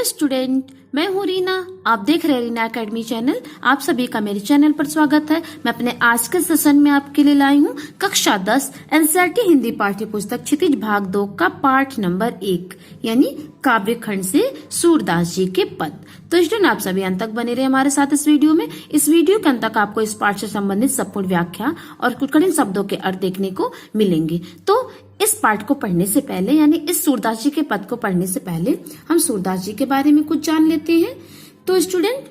Hello student, मैं हूँ रीना। आप देख रहे हैं रीना एकेडमी चैनल। आप सभी का मेरे चैनल पर स्वागत है। मैं अपने आज के सेशन में आपके लिए लाई हूँ कक्षा 10 एनसीईआरटी हिंदी पाठ्य पुस्तक क्षितिज भाग 2 का पाठ नंबर 1 यानी काव्य खंड से सूरदास जी के पद। तो स्टूडेंट, आप सभी अंत तक बने रहे हमारे साथ इस वीडियो में। इस वीडियो के अंत तक आपको इस पाठ से संबंधित संपूर्ण व्याख्या और कुछ कठिन शब्दों के अर्थ देखने को मिलेंगे। तो इस पाठ को पढ़ने से पहले यानी इस सूरदास जी के पद को पढ़ने से पहले हम सूरदास जी के बारे में कुछ जान लेते हैं। तो स्टूडेंट,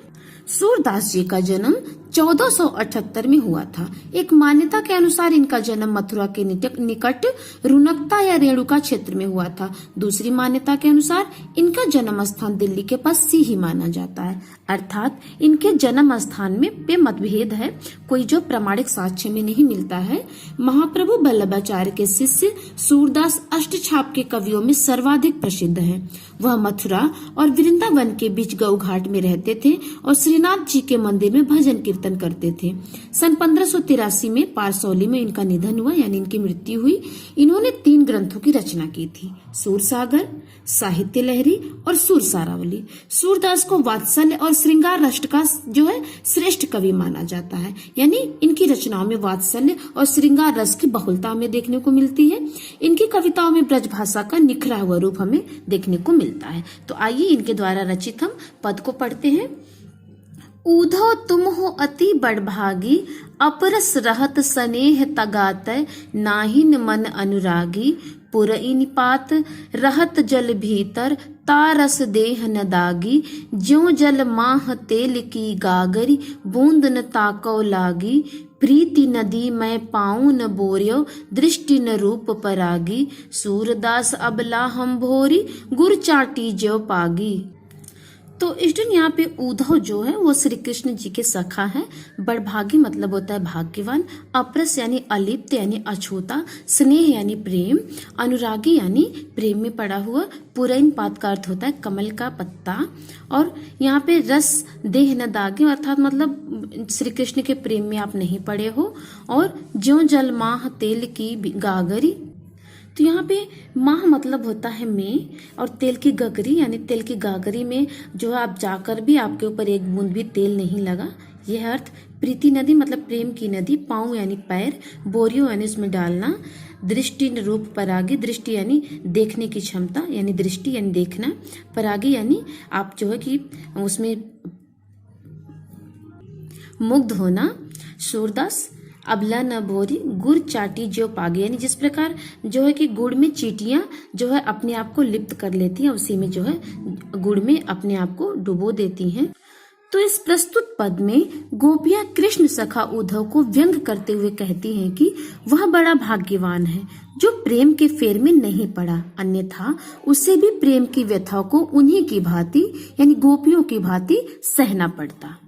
सूरदास जी का जन्म 1478 में हुआ था। एक मान्यता के अनुसार इनका जन्म मथुरा के निकट रुनकता या रेणुका क्षेत्र में हुआ था। दूसरी मान्यता के अनुसार इनका जन्म स्थान दिल्ली के पास सी ही माना जाता है, अर्थात इनके जन्म स्थान में पे मतभेद है, कोई जो प्रमाणिक साक्ष्य में नहीं मिलता है। महाप्रभु वल्लभाचार्य के शिष्य सूरदास अष्टछाप के कवियों में सर्वाधिक प्रसिद्ध है। वह मथुरा और वृंदावन के बीच गौ घाट में रहते थे और श्रीनाथ जी के मंदिर में भजन कीर्तन करते थे। सन 1583 में पारसौली में इनका निधन हुआ यानी इनकी मृत्यु हुई। इन्होंने 3 ग्रंथों की रचना की थी, सूरसागर, साहित्य लहरी और सूरसारावली। सूरदास को वात्सल्य और श्रृंगार रस का जो है श्रेष्ठ कवि माना जाता है, यानी इनकी रचनाओं में वात्सल्य और श्रृंगार रस की बहुलता हमें देखने को मिलती है। इनकी कविताओं में ब्रज भाषा का निखरा हुआ रूप हमें देखने को मिलता है। तो आइए इनके द्वारा रचित हम पद को पढ़ते हैं। ऊधो तुम हो अति बड़भागी, अपरस रहत स्नेह तगातय, नाहिन मन अनुरागी, पुरइन पात रहत जल भीतर, तारस देह न दागी, ज्यों जल माह तेल की गागरी, बूंद न ताको लागी, प्रीति नदी मैं पाऊं न बोर्यो, दृष्टि न रूप परागी, सूरदास अबला हम भोरी, गुर चाटी ज्यो पागी। तो स्टूडेंट, यहाँ पे उद्धव जो है वो श्री कृष्ण जी के सखा है। बड़भागी मतलब होता है भाग्यवान, अप्रस यानी अलिप्त यानी अछूता, स्नेह यानी प्रेम, अनुरागी यानी प्रेम में पड़ा हुआ, पुरैन पात का अर्थ होता है कमल का पत्ता, और यहाँ पे रस देह न दागे अर्थात मतलब श्री कृष्ण के प्रेम में आप नहीं पड़े हो, और ज्यों जल माह तेल की गागरी। तो यहाँ पे माह मतलब होता है में, और तेल की गगरी यानी तेल की गागरी में जो है आप जाकर भी आपके ऊपर एक बूंद भी तेल नहीं लगा, यह अर्थ। प्रीति नदी मतलब प्रेम की नदी, पाँव यानी पैर, बोरियो यानी उसमें डालना, दृष्टि रूप परागी, दृष्टि यानी देखने की क्षमता यानी दृष्टि यानी देखना, परागी यानी आप जो है कि उसमें मुग्ध होना। सूरदास अबला न भोरी, गुड़ चाटी जो पागे, यानी जिस प्रकार जो है कि गुड़ में चीटियां जो है अपने आप को लिप्त कर लेती हैं, उसी में जो है गुड़ में अपने आप को डुबो देती हैं। तो इस प्रस्तुत पद में गोपियां कृष्ण सखा उद्धव को व्यंग करते हुए कहती हैं कि वह बड़ा भाग्यवान है जो प्रेम के फेर में नहीं पड़ा, अन्यथा उसे भी प्रेम की व्यथाओं को उन्हीं की भांति यानी गोपियों की भांति सहना पड़ता।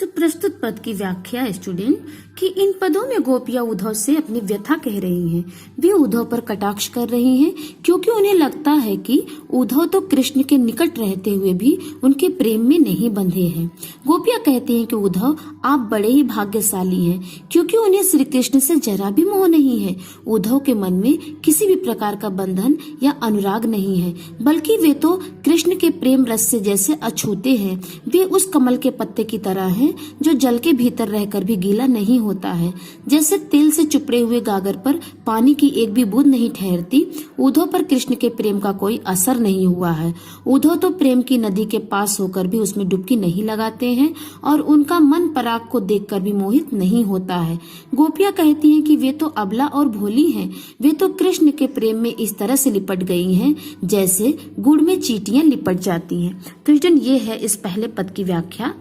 तो प्रस्तुत पद की व्याख्या स्टूडेंट कि इन पदों में गोपियां उद्धव से अपनी व्यथा कह रही हैं। वे उद्धव पर कटाक्ष कर रही हैं क्योंकि उन्हें लगता है कि उद्धव तो कृष्ण के निकट रहते हुए भी उनके प्रेम में नहीं बंधे हैं। गोपियां कहती हैं कि उद्धव आप बड़े ही भाग्यशाली हैं क्योंकि उन्हें श्री कृष्ण से जरा भी मोह नहीं है। उद्धव के मन में किसी भी प्रकार का बंधन या अनुराग नहीं है, बल्कि वे तो कृष्ण के प्रेम रस से जैसे अछूते हैं। वे उस कमल के पत्ते की तरह हैं जो जल के भीतर रहकर भी गीला नहीं होता है। जैसे तेल से चुपड़े हुए गागर पर पानी की एक भी बूंद नहीं ठहरती, उद्धव पर कृष्ण के प्रेम का कोई असर नहीं हुआ है। उद्धव तो प्रेम की नदी के पास होकर भी उसमें डुबकी नहीं लगाते हैं और उनका मन पराग को देखकर भी मोहित नहीं होता है। गोपियां कहती हैं कि वे तो अबला और भोली हैं, वे तो कृष्ण के प्रेम में इस तरह से लिपट गई हैं जैसे गुड़ में चींटियां लिपट जाती हैं। तो स्टूडेंट, ये है इस पहले पद की व्याख्या।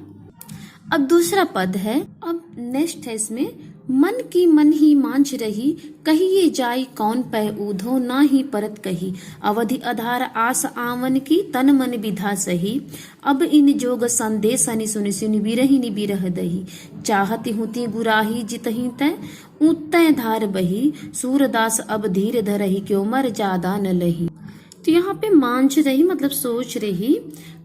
अब दूसरा पद है, अब नेक्स्ट है इसमें, मन की मन ही मांझ रही, कहिए जाई कौन पै ऊधो, ना ही परत कही, अवधि आधार आस आवन की, तन मन विधा सही, अब इन जोग संदेश हनि सुनि सुनि बिरहिनि बिरह दही, चाहती हुती गुराही जितही तय, ऊतय धार बही, सूरदास अब धीर धरही, क्यों मर जादा न लही। तो यहाँ पे मांझ रही मतलब सोच रही,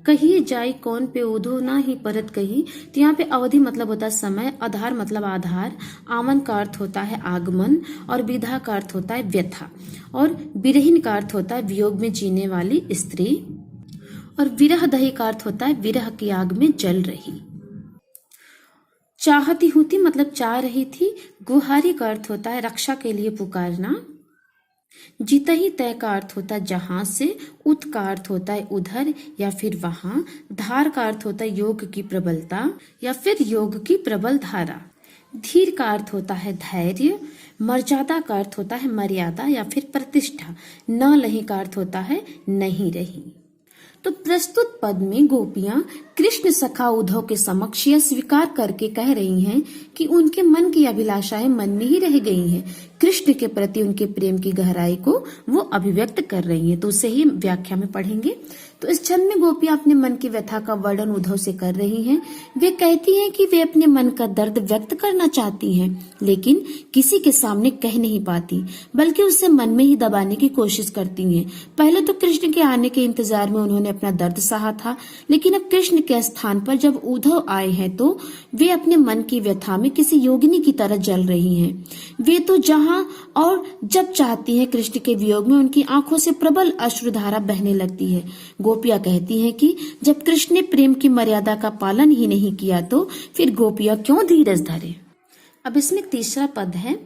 कहिए जाई कौन पे उधो ना ही परत कही। तो यहाँ पे अवधि मतलब होता है समय, आधार मतलब आधार, आमन का अर्थ होता है आगमन, और विधा का अर्थ होता है व्यथा, और विरहीन का अर्थ होता है वियोग में जीने वाली स्त्री। और विरह दही का अर्थ होता है विरह की आग में जल रही। चाहती होती मतलब चाह रही थी। गुहारी का अर्थ होता है रक्षा के लिए पुकारना। जितही तय का अर्थ होता है जहां से। उत का अर्थ होता है उधर या फिर वहां। धार का अर्थ होता है योग की प्रबलता या फिर योग की प्रबल धारा। धीर का अर्थ होता है धैर्य। मर्यादा का अर्थ होता है मर्यादा या फिर प्रतिष्ठा। न लही का अर्थ होता है नहीं रही। तो प्रस्तुत पद में गोपियां कृष्ण सखा उद्धव के समक्ष यह स्वीकार करके कह रही हैं कि उनके मन की अभिलाषाएं मन में ही रह गई हैं। कृष्ण के प्रति उनके प्रेम की गहराई को वो अभिव्यक्त कर रही हैं। तो उसे ही व्याख्या में पढ़ेंगे। तो इस छंद में गोपियां अपने मन की व्यथा का वर्णन उद्धव से कर रही हैं। वे कहती हैं कि वे अपने मन का दर्द व्यक्त करना चाहती हैं, लेकिन किसी के सामने कह नहीं पाती, बल्कि उसे मन में ही दबाने की कोशिश करती हैं। पहले तो कृष्ण के आने के इंतजार में उन्होंने अपना दर्द सहा था, लेकिन अब कृष्ण के स्थान पर जब उद्धव आए हैं तो वे अपने मन की व्यथा में किसी योगिनी की तरह जल रही हैं। वे तो जहां और जब चाहती हैं कृष्ण के वियोग में उनकी आंखों से प्रबल अश्रुधारा बहने लगती है। गोपियां कहती हैं कि जब कृष्ण ने प्रेम की मर्यादा का पालन ही नहीं किया तो फिर गोपियां क्यों धीरज धरे। अब इसमें तीसरा पद है,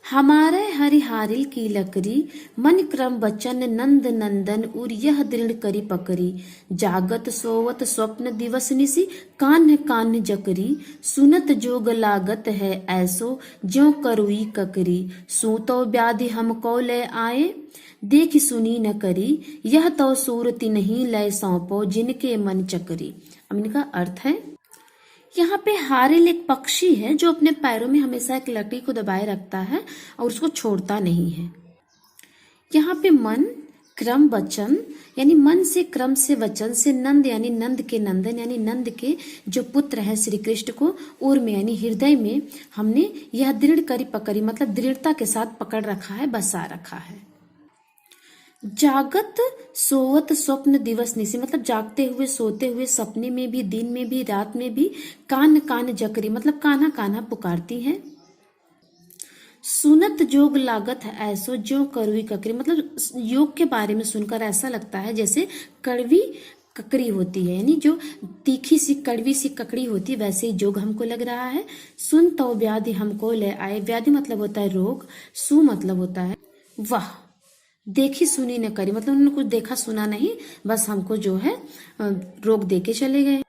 हमारे हरिहारिल की लकड़ी मन क्रम बचन नंद नंदन उर यह दृढ़ करी पकड़ी। जागत सोवत स्वप्न दिवस निसी कान्ह कान्ह जकरी। सुनत जोग लागत है ऐसो ज्यों करुई ककरी। सूतो व्याधि हमको ले आए देख सुनी न करी। यह तो सूरति नहीं लय सौंपो जिनके मन चकरी। अब इनका अर्थ है, यहाँ पे हारिल एक पक्षी है जो अपने पैरों में हमेशा एक लकड़ी को दबाए रखता है और उसको छोड़ता नहीं है। यहाँ पे मन क्रम वचन यानी मन से क्रम से वचन से नंद यानी नंद के नंदन यानी नंद के जो पुत्र है श्री कृष्ण को उर में यानी हृदय में हमने यह दृढ़ करी पकड़ी मतलब दृढ़ता के साथ पकड़ रखा है, बसा रखा है। जागत सोवत स्वप्न दिवस निसी मतलब जागते हुए सोते हुए सपने में भी दिन में भी रात में भी कान कान जकरी मतलब कान्हा कान्हा पुकारती है। सुनत जोग लागत है ऐसो ज्यों करुई ककरी मतलब योग के बारे में सुनकर ऐसा लगता है जैसे कड़वी ककड़ी होती है, यानी जो तीखी सी कड़वी सी ककड़ी होती है वैसे ही जोग हमको लग रहा है। सुन तो व्याधि हमको ले आए। व्याधि मतलब होता है रोग। सु मतलब होता है वाह। देखी सुनी न करी मतलब उन्होंने कुछ देखा सुना नहीं, बस हमको जो है रोक दे के चले गए।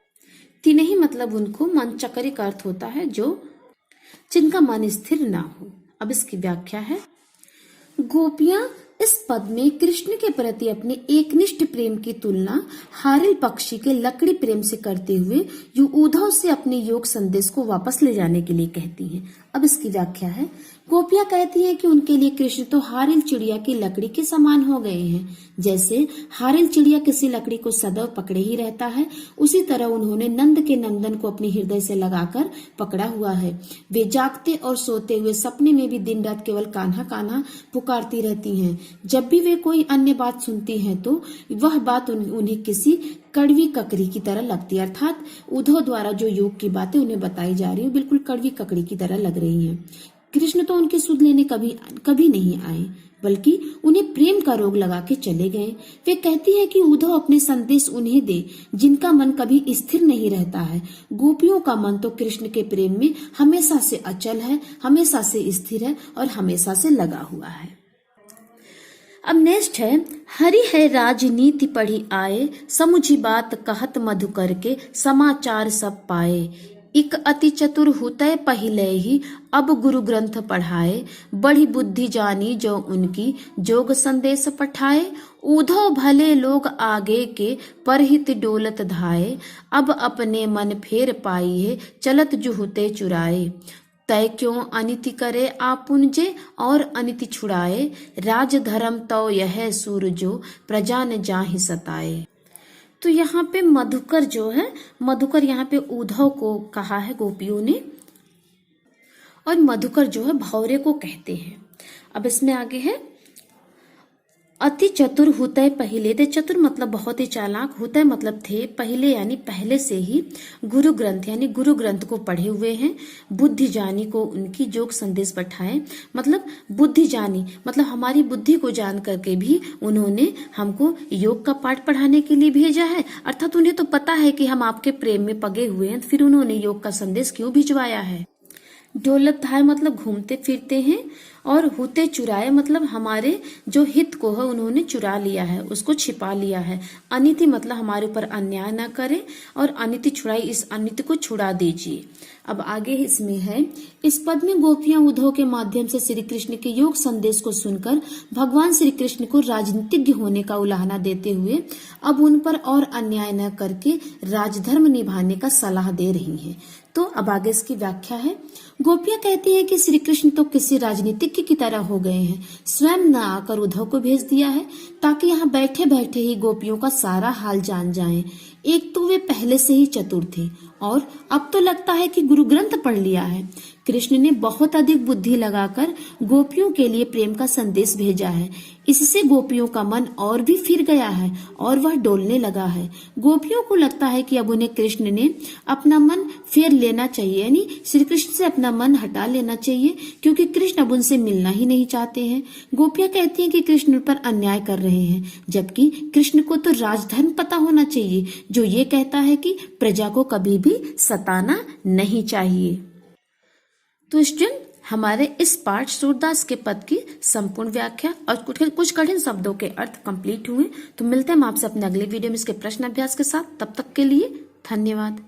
तिनही मतलब उनको मन चकरी का अर्थ होता है जो जिनका मन स्थिर ना हो। अब इसकी व्याख्या है, गोपियां इस पद में कृष्ण के प्रति अपने एकनिष्ठ प्रेम की तुलना हारिल पक्षी के लकड़ी प्रेम से करते हुए उद्धव से अपने योग संदेश को वापस ले जाने के लिए कहती हैं। अब इसकी व्याख्या है, गोपियां कहती हैं कि उनके लिए कृष्ण तो हारिल चिड़िया की लकड़ी के समान हो गए हैं। जैसे हारिल चिड़िया किसी लकड़ी को सदैव पकड़े ही रहता है, उसी तरह उन्होंने नंद के नंदन को अपने हृदय से लगाकर पकड़ा हुआ है। वे जागते और सोते हुए सपने में भी दिन रात केवल कान्हा कान्हा पुकारती रहती हैं। जब भी वे कोई अन्य बात सुनती हैं तो वह बात उन्हें किसी कड़वी ककड़ी की तरह लगती है, अर्थात उद्धव द्वारा जो योग की बातें उन्हें बताई जा रही है बिल्कुल कड़वी ककड़ी की तरह लग रही हैं। कृष्ण तो उनकी सुध लेने कभी नहीं आए, बल्कि उन्हें प्रेम का रोग लगा के चले गए। वे कहती है कि उद्धव अपने संदेश उन्हें दे जिनका मन कभी स्थिर नहीं रहता है। गोपियों का मन तो कृष्ण के प्रेम में हमेशा से अचल है, हमेशा से स्थिर है और हमेशा से लगा हुआ है। अब नेक्स्ट है, हरि है राजनीति पढ़ी आए, समुझी बात कहत मधुकर के, समाचार सब पाए। इक अति चतुर हुतय पहिले ही, अब गुरु ग्रंथ पढ़ाए। बड़ी बुद्धि जानी जो उनकी, जोग संदेश पठाए। उद्धव भले लोग आगे के, परहित डोलत धाये। अब अपने मन फेर पाई है, चलत जुहुते चुराए। तय क्यों अनिति करे आपुंजे, और अनिति छुड़ाए। राज धर्म तो यह सूरजो, प्रजा न जाहि सताए। तो यहाँ पे मधुकर जो है, मधुकर यहाँ पे उद्धव को कहा है गोपियों ने, और मधुकर जो है भौरे को कहते हैं। अब इसमें आगे है, अति चतुर हुतय पहिले, ते चतुर मतलब बहुत ही चालाक, हुतय मतलब थे, पहिले यानी पहले से ही, गुरु ग्रंथ यानी गुरु ग्रंथ को पढ़े हुए हैं, बुद्धि जानी को उनकी जोग संदेश पठाए, मतलब बुद्धि जानी मतलब हमारी बुद्धि को जान करके भी उन्होंने हमको योग का पाठ पढ़ाने के लिए भेजा है। अर्थात उन्हें तो पता है कि हम आपके प्रेम में पगे हुए हैं, फिर उन्होंने योग का संदेश क्यों भिजवाया है। डोलत धाय मतलब घूमते फिरते हैं, और हुते चुराए मतलब हमारे जो हित को है उन्होंने चुरा लिया है, उसको छिपा लिया है। अनिति मतलब हमारे ऊपर अन्याय न करे, और अनिति छुड़ाई, इस अनिति को छुड़ा दीजिए। अब आगे इसमें है, इस पद में गोपियां उद्धव के माध्यम से श्री कृष्ण के योग संदेश को सुनकर भगवान श्री कृष्ण को राजनीतिज्ञ होने का उलाहना देते हुए अब उन पर और अन्याय न करके राजधर्म निभाने का सलाह दे रही हैं। तो अब आगे इसकी व्याख्या है। गोपियां कहती हैं कि श्री कृष्ण तो किसी राजनीतिज्ञ की तरह हो गए हैं, स्वयं न आकर उद्धव को भेज दिया है ताकि यहाँ बैठे बैठे ही गोपियों का सारा हाल जान जाएं। एक तो वे पहले से ही चतुर थे, और अब तो लगता है कि गुरु ग्रंथ पढ़ लिया है। कृष्ण ने बहुत अधिक बुद्धि लगाकर गोपियों के लिए प्रेम का संदेश भेजा है। इससे गोपियों का मन और भी फिर गया है और वह डोलने लगा है। गोपियों को लगता है कि अब उन्हें कृष्ण ने अपना मन फेर लेना चाहिए, यानी श्री कृष्ण से अपना मन हटा लेना चाहिए, क्योंकि कृष्ण अब उनसे मिलना ही नहीं चाहते हैं। गोपियां कहती हैं कि कृष्ण पर अन्याय कर रहे हैं, जबकि कृष्ण को तो राजधर्म पता होना चाहिए, जो ये कहता है कि प्रजा को कभी भी सताना नहीं चाहिए। तो स्टूडेंट, हमारे इस पाठ सूरदास के पद की संपूर्ण व्याख्या और कुछ कठिन शब्दों के अर्थ कंप्लीट हुए। तो मिलते हैं हम आपसे अपने अगले वीडियो में इसके प्रश्न अभ्यास के साथ। तब तक के लिए धन्यवाद।